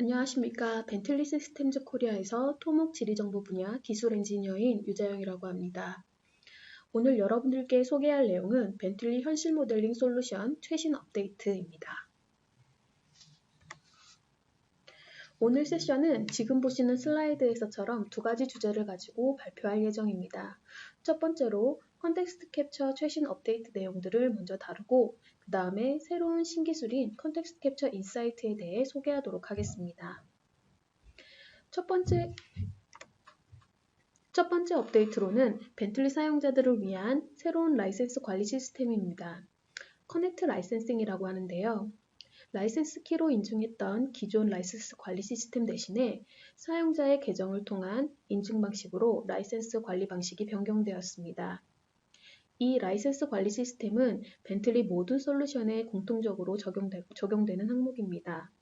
안녕하십니까. 벤틀리 시스템즈 코리아에서 토목 지리정보 분야 기술 엔지니어인 유자영이라고 합니다. 오늘 여러분들께 소개할 내용은 벤틀리 현실 모델링 솔루션 최신 업데이트입니다. 오늘 세션은 지금 보시는 슬라이드에서처럼 두 가지 주제를 가지고 발표할 예정입니다. 첫 번째로 컨텍스트 캡처 최신 업데이트 내용들을 먼저 다루고 그 다음에 새로운 신기술인 컨텍스트 캡처 인사이트에 대해 소개하도록 하겠습니다. 첫 번째 업데이트로는 벤틀리 사용자들을 위한 새로운 라이센스 관리 시스템입니다. 커넥트 라이센싱이라고 하는데요. 라이센스 키로 인증했던 기존 라이센스 관리 시스템 대신에 사용자의 계정을 통한 인증 방식으로 라이센스 관리 방식이 변경되었습니다. 이 라이센스 관리 시스템은 벤틀리 모든 솔루션에 공통적으로 적용되는 항목입니다.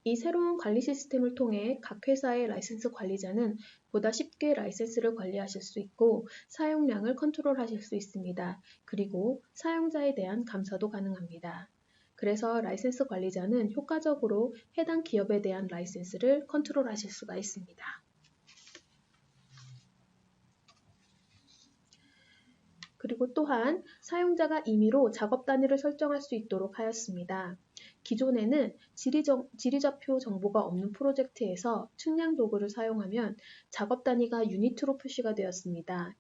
이 새로운 관리 시스템을 통해 각 회사의 라이센스 관리자는 보다 쉽게 라이센스를 관리하실 수 있고 사용량을 컨트롤하실 수 있습니다. 그리고 사용자에 대한 감사도 가능합니다. 그래서 라이센스 관리자는 효과적으로 해당 기업에 대한 라이센스를 컨트롤하실 수가 있습니다. 그리고 또한 사용자가 임의로 작업 단위를 설정할 수 있도록 하였습니다. 기존에는 지리좌표 정보가 없는 프로젝트에서 측량 도구를 사용하면 작업 단위가 유니트로 표시가 되었습니다.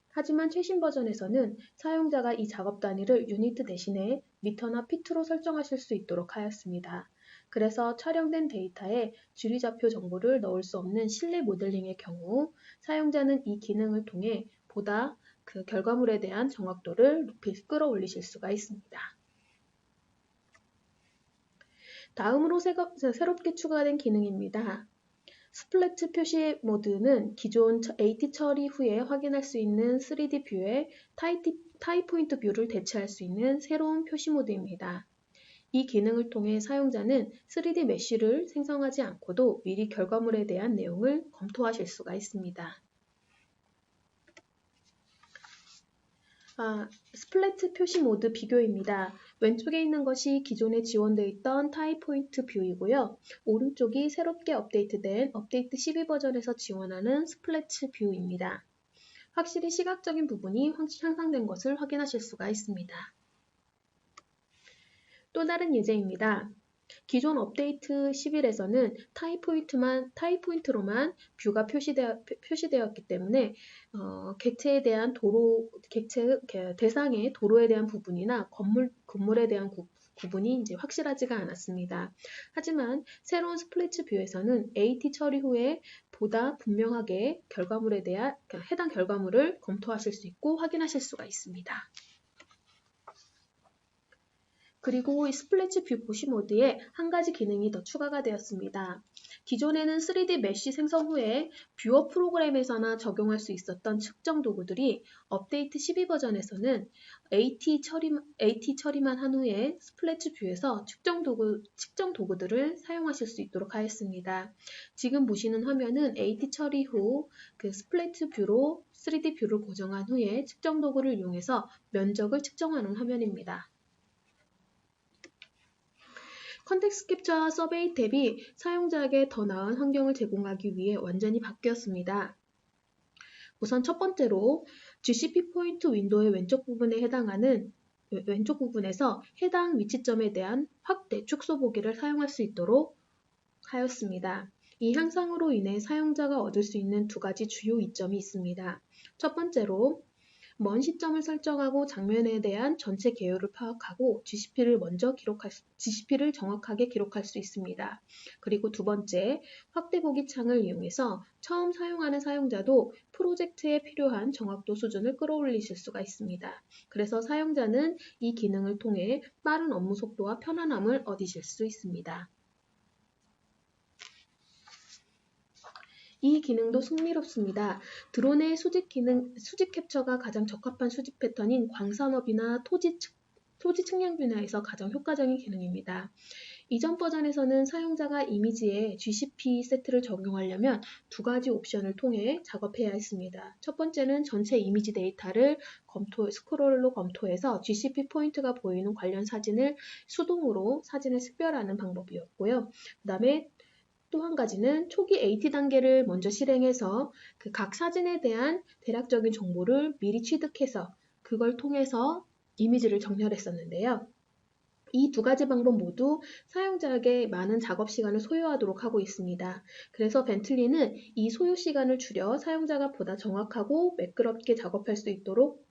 하지만 최신 버전에서는 사용자가 이 작업 단위를 유니트 대신에 미터나 피트로 설정하실 수 있도록 하였습니다. 그래서 촬영된 데이터에 지리좌표 정보를 넣을 수 없는 실내 모델링의 경우 사용자는 이 기능을 통해 보다 그 결과물에 대한 정확도를 끌어올리실 수가 있습니다. 다음으로 새롭게 추가된 기능입니다. 스플래트 표시 모드는 기존 AT 처리 후에 확인할 수 있는 3D 뷰의 타입 포인트 뷰를 대체할 수 있는 새로운 표시 모드입니다. 이 기능을 통해 사용자는 3D 메쉬를 생성하지 않고도 미리 결과물에 대한 내용을 검토하실 수가 있습니다. 스플래트 표시 모드 비교입니다. 왼쪽에 있는 것이 기존에 지원되어 있던 타입 포인트 뷰이고요. 오른쪽이 새롭게 업데이트된 업데이트 12 버전에서 지원하는 스플래트 뷰입니다. 확실히 시각적인 부분이 향상된 것을 확인하실 수가 있습니다. 또 다른 예제입니다. 기존 업데이트 11에서는 타입 포인트로만 뷰가 표시되었기 때문에 객체에 대한 대상의 도로에 대한 부분이나 건물에 대한 구분이 이제 확실하지가 않았습니다. 하지만 새로운 스플래트 뷰에서는 AT 처리 후에 보다 분명하게 해당 결과물을 검토하실 수 있고 확인하실 수가 있습니다. 그리고 이 스플래시 뷰 표시 모드에 한 가지 기능이 더 추가가 되었습니다. 기존에는 3D 메쉬 생성 후에 뷰어 프로그램에서나 적용할 수 있었던 측정 도구들이 업데이트 12 버전에서는 AT 처리만 한 후에 스플래시 뷰에서 측정 도구들을 사용하실 수 있도록 하였습니다. 지금 보시는 화면은 AT 처리 후 그 스플래시 뷰로 3D 뷰를 고정한 후에 측정 도구를 이용해서 면적을 측정하는 화면입니다. 컨텍스트 캡처 서베이 탭이 사용자에게 더 나은 환경을 제공하기 위해 완전히 바뀌었습니다. 우선 첫 번째로 GCP 포인트 윈도우의 왼쪽 부분에서 해당 위치점에 대한 확대 축소 보기를 사용할 수 있도록 하였습니다. 이 향상으로 인해 사용자가 얻을 수 있는 두 가지 주요 이점이 있습니다. 첫 번째로 먼 시점을 설정하고 장면에 대한 전체 개요를 파악하고 GCP를 정확하게 기록할 수 있습니다. 그리고 두 번째, 확대 보기 창을 이용해서 처음 사용하는 사용자도 프로젝트에 필요한 정확도 수준을 끌어올리실 수가 있습니다. 그래서 사용자는 이 기능을 통해 빠른 업무 속도와 편안함을 얻으실 수 있습니다. 이 기능도 흥미롭습니다. 드론의 수직 캡처가 가장 적합한 수직 패턴인 광산업이나 토지 측량 분야에서 가장 효과적인 기능입니다. 이전 버전에서는 사용자가 이미지에 GCP 세트를 적용하려면 두 가지 옵션을 통해 작업해야 했습니다. 첫 번째는 전체 이미지 데이터를 스크롤로 검토해서 GCP 포인트가 보이는 관련 사진을 수동으로 사진을識別하는 방법이었고요. 그 다음에 또 한 가지는 초기 AT 단계를 먼저 실행해서 그 각 사진에 대한 대략적인 정보를 미리 취득해서 그걸 통해서 이미지를 정렬했었는데요. 이 두 가지 방법 모두 사용자에게 많은 작업 시간을 소요하도록 하고 있습니다. 그래서 벤틀리는 이 소요 시간을 줄여 사용자가 보다 정확하고 매끄럽게 작업할 수 있도록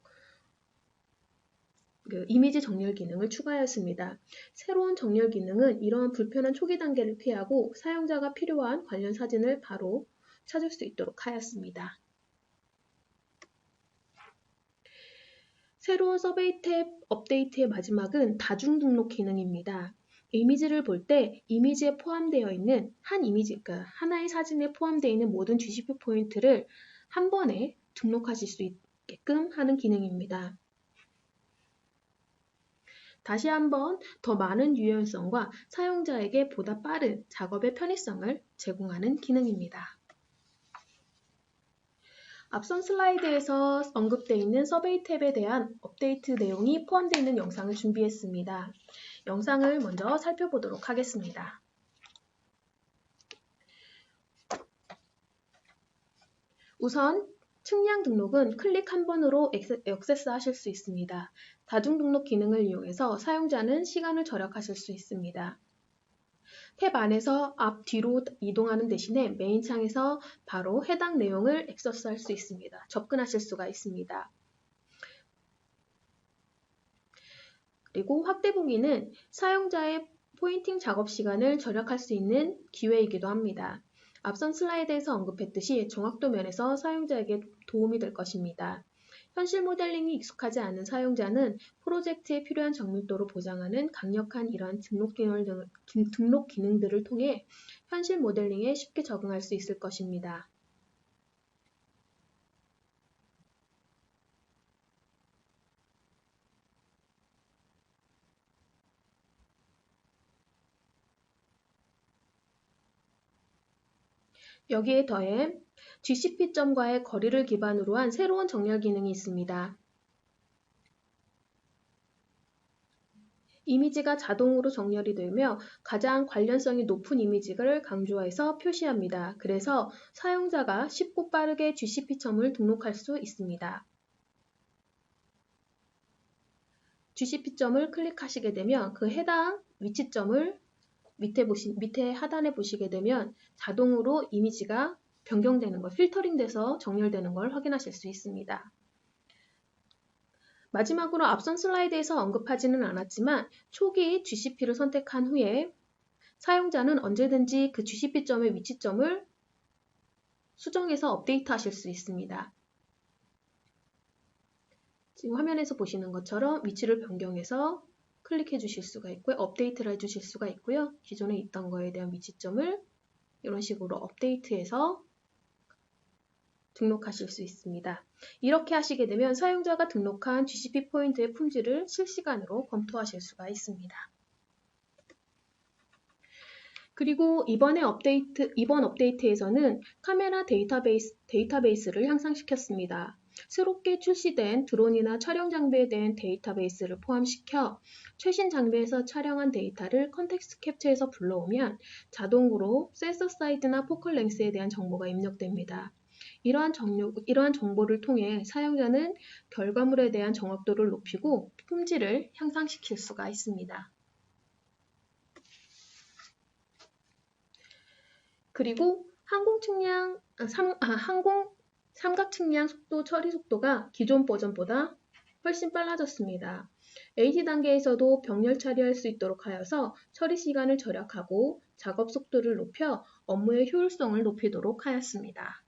이미지 정렬 기능을 추가하였습니다. 새로운 정렬 기능은 이러한 불편한 초기 단계를 피하고 사용자가 필요한 관련 사진을 바로 찾을 수 있도록 하였습니다. 새로운 서베이 탭 업데이트의 마지막은 다중 등록 기능입니다. 이미지를 볼 때 이미지에 포함되어 있는 하나의 사진에 포함되어 있는 모든 GCP 포인트를 한 번에 등록하실 수 있게끔 하는 기능입니다. 다시 한번 더 많은 유연성과 사용자에게 보다 빠른 작업의 편의성을 제공하는 기능입니다. 앞선 슬라이드에서 언급되어 있는 서베이 탭에 대한 업데이트 내용이 포함되어 있는 영상을 준비했습니다. 영상을 먼저 살펴보도록 하겠습니다. 우선 측량 등록은 클릭 한 번으로 액세스하실 수 있습니다. 다중 등록 기능을 이용해서 사용자는 시간을 절약하실 수 있습니다. 탭 안에서 앞, 뒤로 이동하는 대신에 메인 창에서 바로 해당 내용을 액세스할 수 있습니다. 접근하실 수가 있습니다. 그리고 확대 보기는 사용자의 포인팅 작업 시간을 절약할 수 있는 기회이기도 합니다. 앞선 슬라이드에서 언급했듯이 정확도 면에서 사용자에게 도움이 될 것입니다. 현실 모델링이 익숙하지 않은 사용자는 프로젝트에 필요한 정밀도를 보장하는 강력한 이러한 등록 기능들을 통해 현실 모델링에 쉽게 적응할 수 있을 것입니다. 여기에 더해 GCP 점과의 거리를 기반으로 한 새로운 정렬 기능이 있습니다. 이미지가 자동으로 정렬이 되며 가장 관련성이 높은 이미지를 강조해서 표시합니다. 그래서 사용자가 쉽고 빠르게 GCP점을 등록할 수 있습니다. GCP점을 클릭하시게 되면 그 해당 위치점을 밑에 하단에 보시게 되면 자동으로 이미지가 변경되는 것, 필터링돼서 정렬되는 걸 확인하실 수 있습니다. 마지막으로 앞선 슬라이드에서 언급하지는 않았지만 초기 GCP를 선택한 후에 사용자는 언제든지 그 GCP점의 위치점을 수정해서 업데이트하실 수 있습니다. 지금 화면에서 보시는 것처럼 위치를 변경해서 클릭해 주실 수가 있고요. 업데이트를 해 주실 수가 있고요. 기존에 있던 거에 대한 위치점을 이런 식으로 업데이트해서 등록하실 수 있습니다. 이렇게 하시게 되면 사용자가 등록한 GCP 포인트의 품질을 실시간으로 검토하실 수가 있습니다. 그리고 이번 업데이트에서는 카메라 데이터베이스를 향상시켰습니다. 새롭게 출시된 드론이나 촬영 장비에 대한 데이터베이스를 포함시켜 최신 장비에서 촬영한 데이터를 컨텍스트 캡처해서 불러오면 자동으로 센서 사이즈나 포컬 랭스에 대한 정보가 입력됩니다. 이러한 정보를 통해 사용자는 결과물에 대한 정확도를 높이고 품질을 향상시킬 수가 있습니다. 그리고 삼각 측량 처리 속도가 기존 버전보다 훨씬 빨라졌습니다. AT 단계에서도 병렬 처리할 수 있도록 하여서 처리 시간을 절약하고 작업 속도를 높여 업무의 효율성을 높이도록 하였습니다.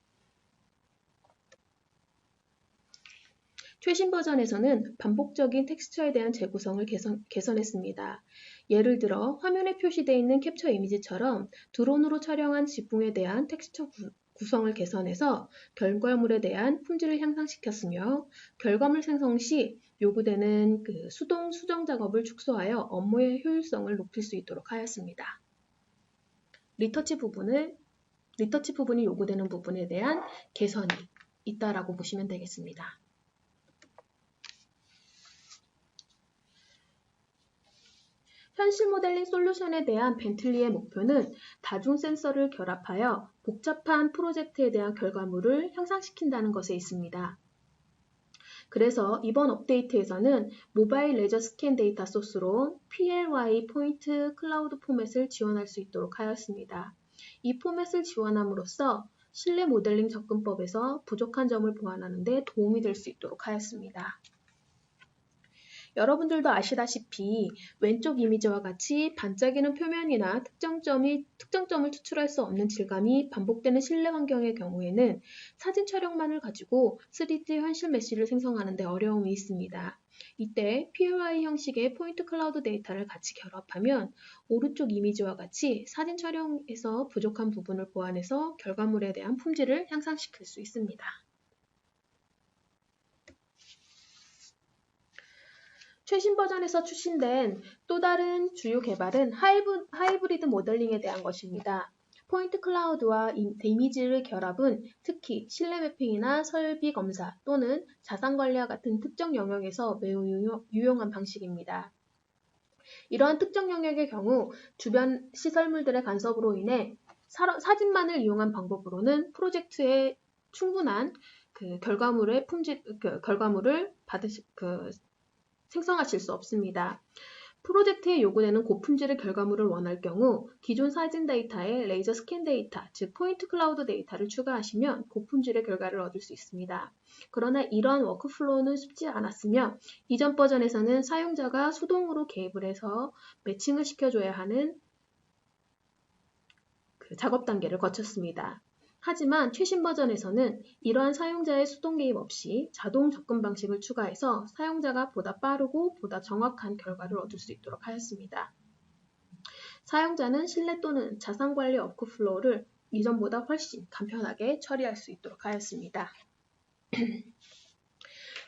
최신 버전에서는 반복적인 텍스처에 대한 재구성을 개선했습니다. 예를 들어 화면에 표시되어 있는 캡처 이미지처럼 드론으로 촬영한 지붕에 대한 텍스처 구성을 개선해서 결과물에 대한 품질을 향상시켰으며 결과물 생성 시 요구되는 수동 수정 작업을 축소하여 업무의 효율성을 높일 수 있도록 하였습니다. 리터치 부분이 요구되는 부분에 대한 개선이 있다라고 보시면 되겠습니다. 현실 모델링 솔루션에 대한 벤틀리의 목표는 다중 센서를 결합하여 복잡한 프로젝트에 대한 결과물을 향상시킨다는 것에 있습니다. 그래서 이번 업데이트에서는 모바일 레저 스캔 데이터 소스로 PLY 포인트 클라우드 포맷을 지원할 수 있도록 하였습니다. 이 포맷을 지원함으로써 실내 모델링 접근법에서 부족한 점을 보완하는 데 도움이 될 수 있도록 하였습니다. 여러분들도 아시다시피 왼쪽 이미지와 같이 반짝이는 표면이나 특정점을 추출할 수 없는 질감이 반복되는 실내 환경의 경우에는 사진 촬영만을 가지고 3D 현실 메시를 생성하는 데 어려움이 있습니다. 이때 PLY 형식의 포인트 클라우드 데이터를 같이 결합하면 오른쪽 이미지와 같이 사진 촬영에서 부족한 부분을 보완해서 결과물에 대한 품질을 향상시킬 수 있습니다. 최신 버전에서 출시된 또 다른 주요 개발은 하이브리드 모델링에 대한 것입니다. 포인트 클라우드와 이미지를 결합은 특히 실내 매핑이나 설비 검사 또는 자산 관리와 같은 특정 영역에서 매우 유용한 방식입니다. 이러한 특정 영역의 경우 주변 시설물들의 간섭으로 인해 사진만을 이용한 방법으로는 프로젝트에 충분한 결과물을 생성하실 수 없습니다. 프로젝트에 요구되는 고품질의 결과물을 원할 경우 기존 사진 데이터에 레이저 스캔 데이터, 즉 포인트 클라우드 데이터를 추가하시면 고품질의 결과를 얻을 수 있습니다. 그러나 이러한 워크플로우는 쉽지 않았으며 이전 버전에서는 사용자가 수동으로 개입을 해서 매칭을 시켜줘야 하는 작업 단계를 거쳤습니다. 하지만 최신 버전에서는 이러한 사용자의 수동 개입 없이 자동 접근 방식을 추가해서 사용자가 보다 빠르고 보다 정확한 결과를 얻을 수 있도록 하였습니다. 사용자는 실내 또는 자산 관리 워크플로우를 이전보다 훨씬 간편하게 처리할 수 있도록 하였습니다.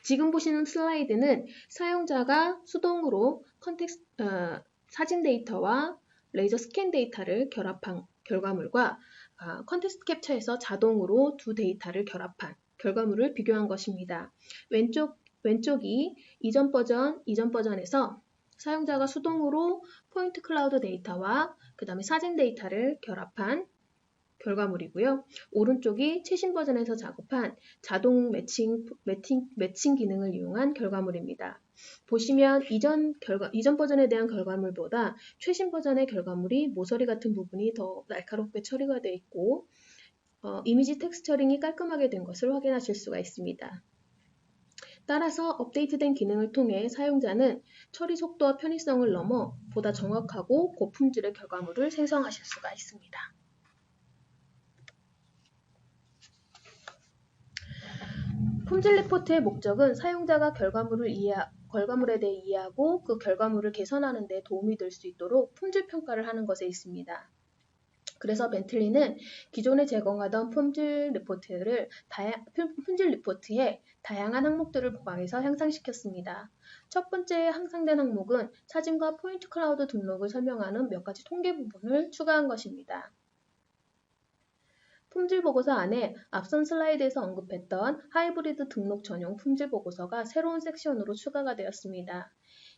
지금 보시는 슬라이드는 사용자가 수동으로 사진 데이터와 레이저 스캔 데이터를 결합한 결과물과 컨텍스트 캡처에서 자동으로 두 데이터를 결합한 결과물을 비교한 것입니다. 왼쪽이 이전 버전에서 사용자가 수동으로 포인트 클라우드 데이터와 그 다음에 사진 데이터를 결합한 결과물이고요. 오른쪽이 최신 버전에서 작업한 자동 매칭 기능을 이용한 결과물입니다. 보시면 이전 버전에 대한 결과물보다 최신 버전의 결과물이 모서리 같은 부분이 더 날카롭게 처리가 되어 있고 이미지 텍스처링이 깔끔하게 된 것을 확인하실 수가 있습니다. 따라서 업데이트된 기능을 통해 사용자는 처리 속도와 편의성을 넘어 보다 정확하고 고품질의 결과물을 생성하실 수가 있습니다. 품질 리포트의 목적은 사용자가 결과물에 대해 이해하고 그 결과물을 개선하는 데 도움이 될 수 있도록 품질 평가를 하는 것에 있습니다. 그래서 벤틀리는 기존에 제공하던 품질 리포트에 다양한 항목들을 보강해서 향상시켰습니다. 첫 번째 향상된 항목은 사진과 포인트 클라우드 등록을 설명하는 몇 가지 통계 부분을 추가한 것입니다. 품질 보고서 안에 앞선 슬라이드에서 언급했던 하이브리드 등록 전용 품질 보고서가 새로운 섹션으로 추가가 되었습니다.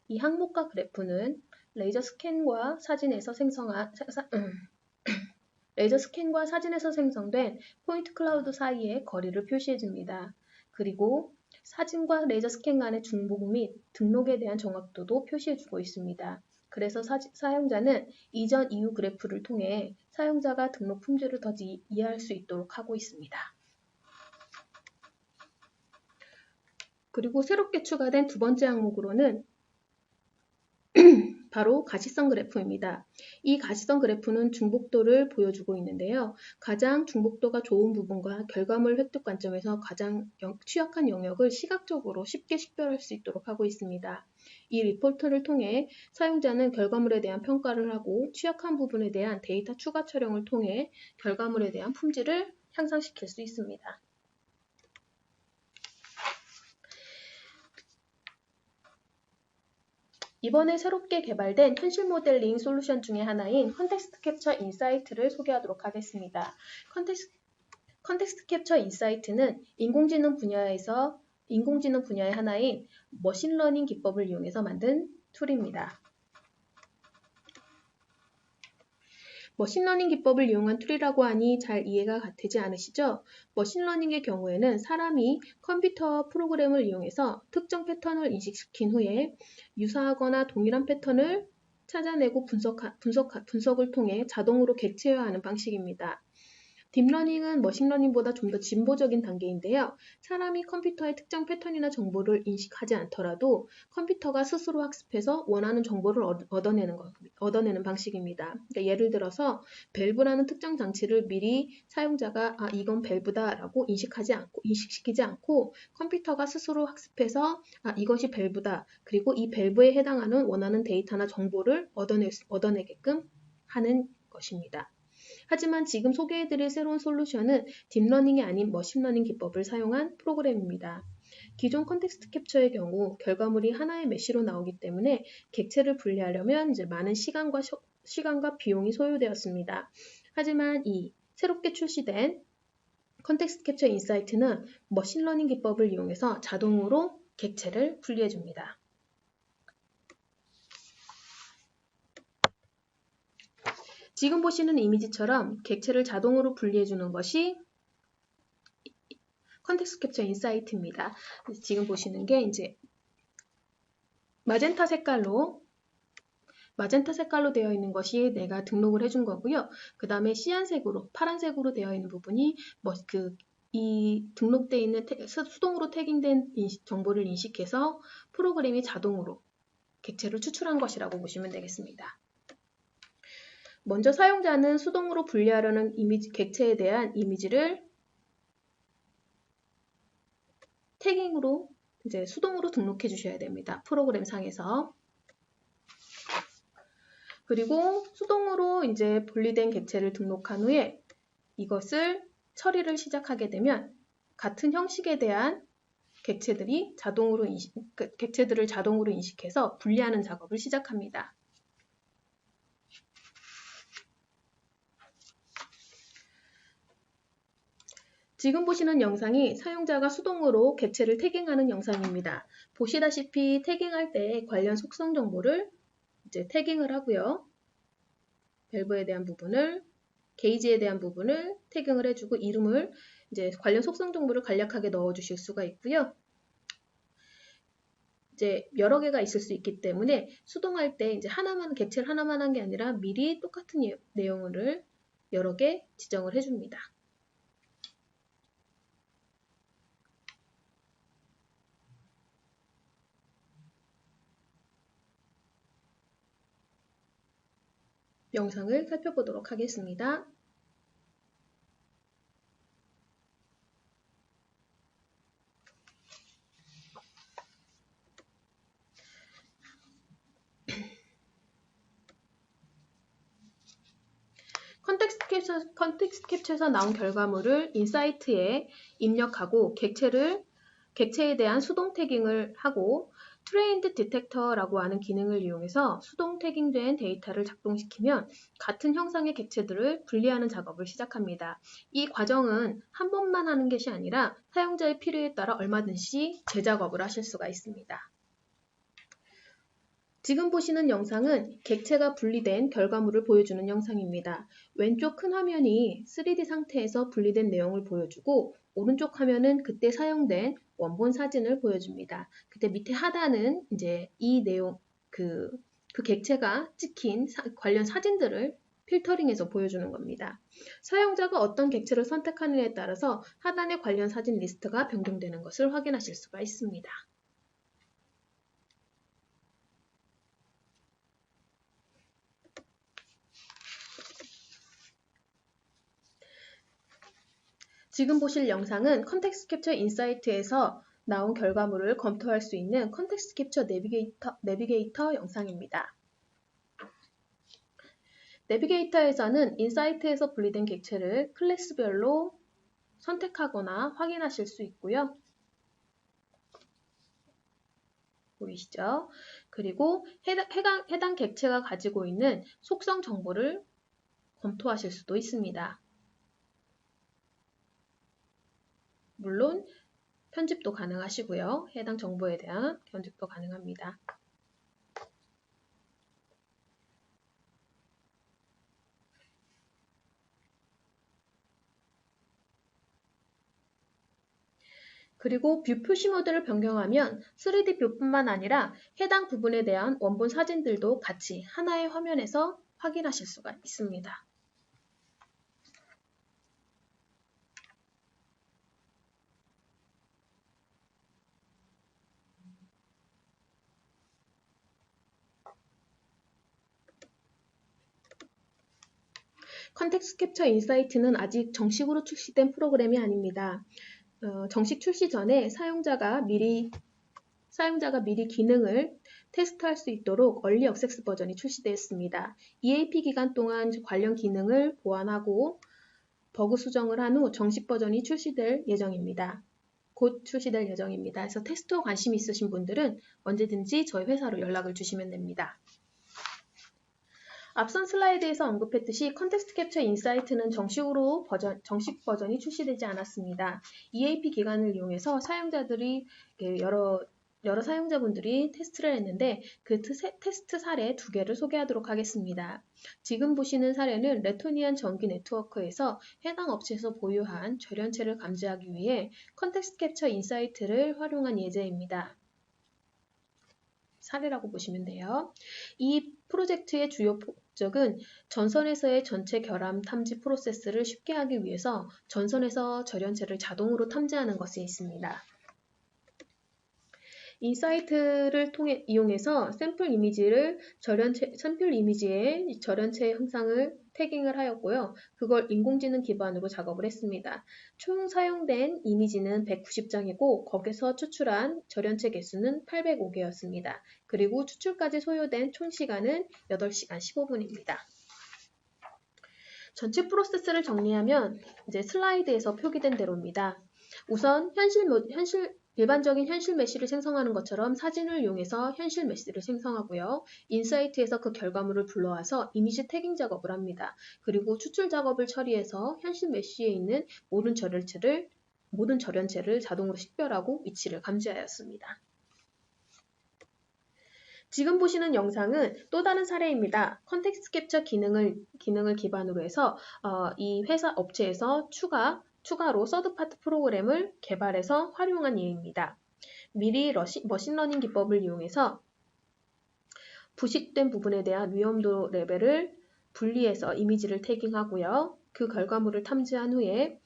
이 항목과 그래프는 레이저 스캔과 사진에서 생성된 포인트 클라우드 사이의 거리를 표시해줍니다. 그리고 사진과 레이저 스캔 간의 중복 및 등록에 대한 정확도도 표시해주고 있습니다. 그래서 사용자는 이전 이후 그래프를 통해 사용자가 등록 품질을 더 이해할 수 있도록 하고 있습니다. 그리고 새롭게 추가된 두 번째 항목으로는 바로 가시성 그래프입니다. 이 가시성 그래프는 중복도를 보여주고 있는데요. 가장 중복도가 좋은 부분과 결과물 획득 관점에서 가장 취약한 영역을 시각적으로 쉽게 식별할 수 있도록 하고 있습니다. 이 리포트를 통해 사용자는 결과물에 대한 평가를 하고 취약한 부분에 대한 데이터 추가 촬영을 통해 결과물에 대한 품질을 향상시킬 수 있습니다. 이번에 새롭게 개발된 현실 모델링 솔루션 중에 하나인 컨텍스트 캡처 인사이트를 소개하도록 하겠습니다. 컨텍스트 캡처 인사이트는 인공지능 분야의 하나인 머신러닝 기법을 이용해서 만든 툴입니다. 머신러닝 기법을 이용한 툴이라고 하니 잘 이해가 되지 않으시죠? 머신러닝의 경우에는 사람이 컴퓨터 프로그램을 이용해서 특정 패턴을 인식시킨 후에 유사하거나 동일한 패턴을 찾아내고 분석을 통해 자동으로 객체화하는 방식입니다. 딥러닝은 머신러닝보다 좀 더 진보적인 단계인데요. 사람이 컴퓨터의 특정 패턴이나 정보를 인식하지 않더라도 컴퓨터가 스스로 학습해서 원하는 정보를 얻어내는 방식입니다. 그러니까 예를 들어서 밸브라는 특정 장치를 미리 사용자가 이건 밸브다라고 인식시키지 않고 컴퓨터가 스스로 학습해서 이것이 밸브다. 그리고 이 밸브에 해당하는 원하는 데이터나 정보를 얻어내게끔 하는 것입니다. 하지만 지금 소개해드릴 새로운 솔루션은 딥러닝이 아닌 머신러닝 기법을 사용한 프로그램입니다. 기존 컨텍스트 캡처의 경우 결과물이 하나의 메쉬로 나오기 때문에 객체를 분리하려면 많은 시간과 비용이 소요되었습니다. 하지만 이 새롭게 출시된 컨텍스트 캡처 인사이트는 머신러닝 기법을 이용해서 자동으로 객체를 분리해줍니다. 지금 보시는 이미지처럼 객체를 자동으로 분리해주는 것이 컨텍스트 캡처 인사이트입니다. 지금 보시는 게 이제 마젠타 색깔로 되어 있는 것이 내가 등록을 해준 거고요. 그 다음에 시안색으로, 파란색으로 되어 있는 부분이 이 등록되어 있는 수동으로 태깅된 정보를 인식해서 프로그램이 자동으로 객체를 추출한 것이라고 보시면 되겠습니다. 먼저 사용자는 수동으로 분리하려는 객체에 대한 이미지를 태깅으로 수동으로 등록해 주셔야 됩니다. 프로그램 상에서. 그리고 수동으로 분리된 객체를 등록한 후에 이것을 처리를 시작하게 되면 같은 형식에 대한 객체들을 자동으로 인식해서 분리하는 작업을 시작합니다. 지금 보시는 영상이 사용자가 수동으로 객체를 태깅하는 영상입니다. 보시다시피 태깅할 때 관련 속성 정보를 태깅을 하고요. 밸브에 대한 부분을, 게이지에 대한 부분을 태깅을 해주고 이름을 관련 속성 정보를 간략하게 넣어주실 수가 있고요. 여러 개가 있을 수 있기 때문에 수동할 때 객체를 하나만 한 게 아니라 미리 똑같은 내용을 여러 개 지정을 해줍니다. 영상을 살펴보도록 하겠습니다. 컨텍스트 캡처에서 나온 결과물을 인사이트에 입력하고 객체에 대한 수동 태깅을 하고 트레인드 디텍터라고 하는 기능을 이용해서 수동 태깅된 데이터를 작동시키면 같은 형상의 객체들을 분리하는 작업을 시작합니다. 이 과정은 한 번만 하는 것이 아니라 사용자의 필요에 따라 얼마든지 재작업을 하실 수가 있습니다. 지금 보시는 영상은 객체가 분리된 결과물을 보여주는 영상입니다. 왼쪽 큰 화면이 3D 상태에서 분리된 내용을 보여주고 오른쪽 화면은 그때 사용된 원본 사진을 보여줍니다. 그때 밑에 하단은 이 내용, 그 객체가 찍힌 관련 사진들을 필터링해서 보여주는 겁니다. 사용자가 어떤 객체를 선택하느냐에 따라서 하단의 관련 사진 리스트가 변경되는 것을 확인하실 수가 있습니다. 지금 보실 영상은 컨텍스트 캡처 인사이트에서 나온 결과물을 검토할 수 있는 컨텍스트 캡처 내비게이터 영상입니다. 내비게이터에서는 인사이트에서 분리된 객체를 클래스별로 선택하거나 확인하실 수 있고요. 보이시죠? 그리고 해당 객체가 가지고 있는 속성 정보를 검토하실 수도 있습니다. 물론 편집도 가능하시고요. 해당 정보에 대한 편집도 가능합니다. 그리고 뷰 표시 모드를 변경하면 3D 뷰뿐만 아니라 해당 부분에 대한 원본 사진들도 같이 하나의 화면에서 확인하실 수가 있습니다. 컨텍스트 캡처 인사이트는 아직 정식으로 출시된 프로그램이 아닙니다. 정식 출시 전에 사용자가 미리 기능을 테스트할 수 있도록 얼리 액세스 버전이 출시되었습니다. EAP 기간 동안 관련 기능을 보완하고 버그 수정을 한 후 정식 버전이 출시될 예정입니다. 곧 출시될 예정입니다. 그래서 테스트에 관심 있으신 분들은 언제든지 저희 회사로 연락을 주시면 됩니다. 앞선 슬라이드에서 언급했듯이 컨텍스트 캡처 인사이트는 정식 버전이 출시되지 않았습니다. EAP 기간을 이용해서 여러 사용자분들이 테스트를 했는데 그 테스트 사례 2개를 소개하도록 하겠습니다. 지금 보시는 사례는 레토니안 전기 네트워크에서 해당 업체에서 보유한 절연체를 감지하기 위해 컨텍스트 캡처 인사이트를 활용한 예제입니다. 사례라고 보시면 돼요. 이 프로젝트의 주요 목적은 전선에서의 전체 결함 탐지 프로세스를 쉽게 하기 위해서 전선에서 절연체를 자동으로 탐지하는 것에 있습니다. 인사이트를 이용해서 샘플 이미지에 절연체 형상을 태깅을 하였고요. 그걸 인공지능 기반으로 작업을 했습니다. 총 사용된 이미지는 190장이고 거기서 추출한 절연체 개수는 805개였습니다. 그리고 추출까지 소요된 총 시간은 8시간 15분입니다. 전체 프로세스를 정리하면 이제 슬라이드에서 표기된 대로입니다. 우선 일반적인 현실 메시를 생성하는 것처럼 사진을 이용해서 현실 메시를 생성하고요. 인사이트에서 그 결과물을 불러와서 이미지 태깅 작업을 합니다. 그리고 추출 작업을 처리해서 현실 메시에 있는 모든 절연체를 자동으로 식별하고 위치를 감지하였습니다. 지금 보시는 영상은 또 다른 사례입니다. 컨텍스트 캡처 기능을 기반으로 해서 이 회사 업체에서 추가로 서드파트 프로그램을 개발해서 활용한 예입니다. 미리 머신러닝 기법을 이용해서 부식된 부분에 대한 위험도 레벨을 분리해서 이미지를 태깅하고요. 그 결과물을 탐지한 후에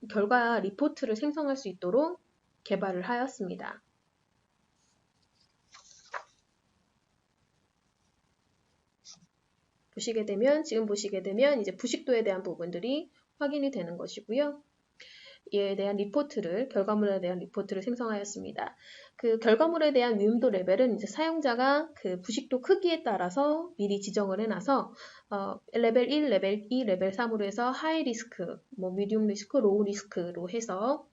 결과 리포트를 생성할 수 있도록 개발을 하였습니다. 지금 보시게 되면 이제 부식도에 대한 부분들이 확인이 되는 것이고요. 이에 대한 결과물에 대한 리포트를 생성하였습니다. 그 결과물에 대한 위험도 레벨은 이제 사용자가 그 부식도 크기에 따라서 미리 지정을 해놔서 레벨 1, 레벨 2, 레벨 3으로 해서 하이 리스크, 미디움 리스크, 로우 리스크로 해서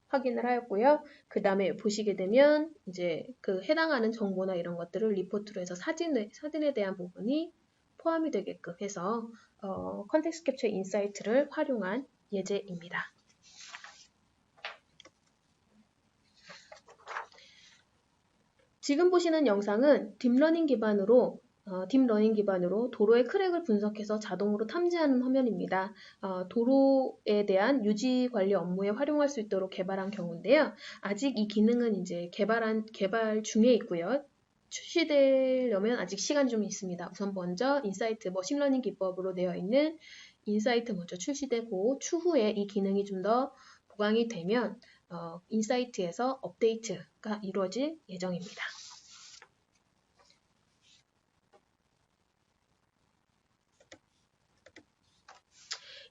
확인을 하였고요. 그 다음에 보시게 되면 이제 그 해당하는 정보나 이런 것들을 리포트로 해서 사진에 대한 부분이 포함이 되게끔 해서 컨텍스트 캡처 인사이트를 활용한 예제입니다. 지금 보시는 영상은 딥러닝 기반으로 도로의 크랙을 분석해서 자동으로 탐지하는 화면입니다. 도로에 대한 유지 관리 업무에 활용할 수 있도록 개발한 경우인데요. 아직 이 기능은 이제 개발 중에 있고요. 출시되려면 아직 시간이 좀 있습니다. 우선 먼저 인사이트 머신러닝 기법으로 되어 있는 인사이트 먼저 출시되고 추후에 이 기능이 좀 더 보강이 되면 인사이트에서 업데이트가 이루어질 예정입니다.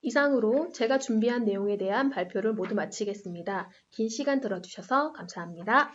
이상으로 제가 준비한 내용에 대한 발표를 모두 마치겠습니다. 긴 시간 들어주셔서 감사합니다.